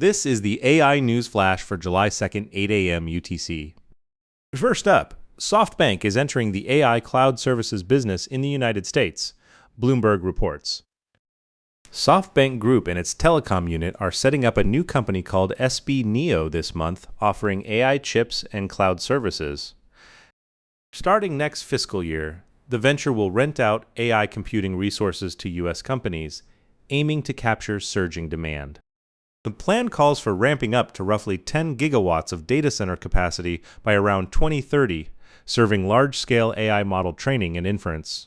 This is the AI News Flash for July 2nd, 8 a.m. UTC. First up, SoftBank is entering the AI cloud services business in the United States, Bloomberg reports. SoftBank Group and its telecom unit are setting up a new company called SB Neo this month, offering AI chips and cloud services. Starting next fiscal year, the venture will rent out AI computing resources to U.S. companies, aiming to capture surging demand. The plan calls for ramping up to roughly 10 gigawatts of data center capacity by around 2030, serving large-scale AI model training and inference.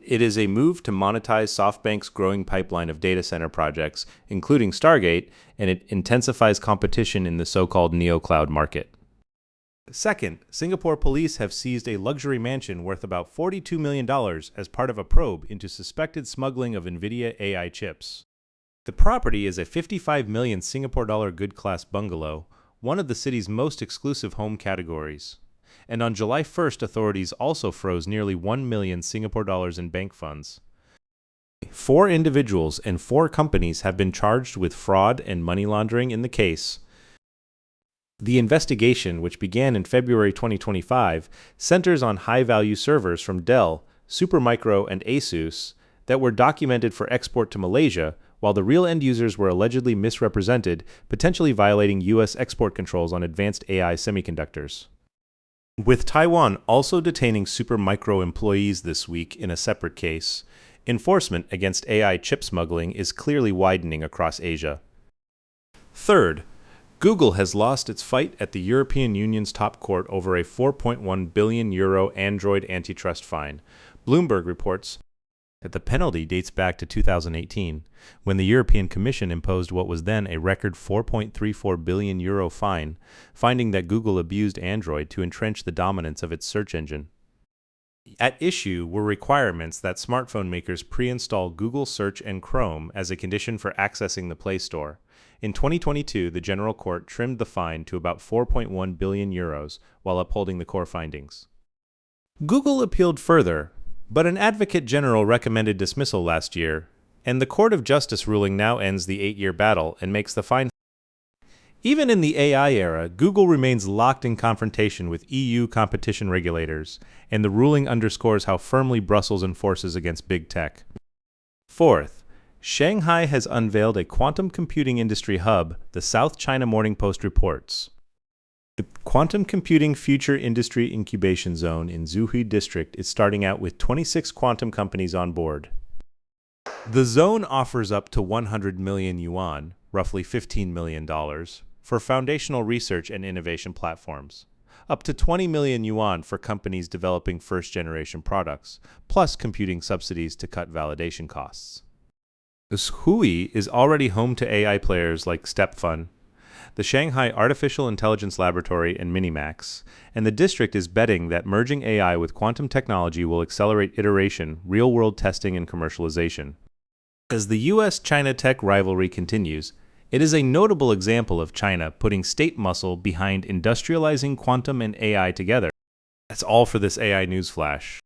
It is a move to monetize SoftBank's growing pipeline of data center projects, including Stargate, and it intensifies competition in the so-called neo-cloud market. Second, Singapore police have seized a luxury mansion worth about $42 million as part of a probe into suspected smuggling of Nvidia AI chips. The property is a 55 million Singapore dollar good-class bungalow, one of the city's most exclusive home categories. And on July 1st, authorities also froze nearly 1 million Singapore dollars in bank funds. 4 individuals and 4 companies have been charged with fraud and money laundering in the case. The investigation, which began in February 2025, centers on high-value servers from Dell, Supermicro, and Asus that were documented for export to Malaysia, while the real end users were allegedly misrepresented, potentially violating U.S. export controls on advanced AI semiconductors. With Taiwan also detaining Supermicro employees this week in a separate case, enforcement against AI chip smuggling is clearly widening across Asia. Third, Google has lost its fight at the European Union's top court over a €4.1 billion Android antitrust fine. Bloomberg reports that the penalty dates back to 2018, when the European Commission imposed what was then a record €4.34 billion fine, finding that Google abused Android to entrench the dominance of its search engine. At issue were requirements that smartphone makers pre-install Google Search and Chrome as a condition for accessing the Play Store. In 2022, the General Court trimmed the fine to about €4.1 billion while upholding the core findings. Google appealed further, but an advocate general recommended dismissal last year, and the Court of Justice ruling now ends the 8-year battle and makes the fine. Even in the AI era, Google remains locked in confrontation with EU competition regulators, and the ruling underscores how firmly Brussels enforces against big tech. Fourth, Shanghai has unveiled a quantum computing industry hub, the South China Morning Post reports. The Quantum Computing Future Industry Incubation Zone in Zhuhai District is starting out with 26 quantum companies on board. The zone offers up to 100 million yuan, roughly $15 million, for foundational research and innovation platforms, up to 20 million yuan for companies developing first-generation products, plus computing subsidies to cut validation costs. Zhuhai is already home to AI players like StepFun, the Shanghai Artificial Intelligence Laboratory, and Minimax, and the district is betting that merging AI with quantum technology will accelerate iteration, real-world testing, and commercialization. As the US-China tech rivalry continues, it is a notable example of China putting state muscle behind industrializing quantum and AI together. That's all for this AI News Flash.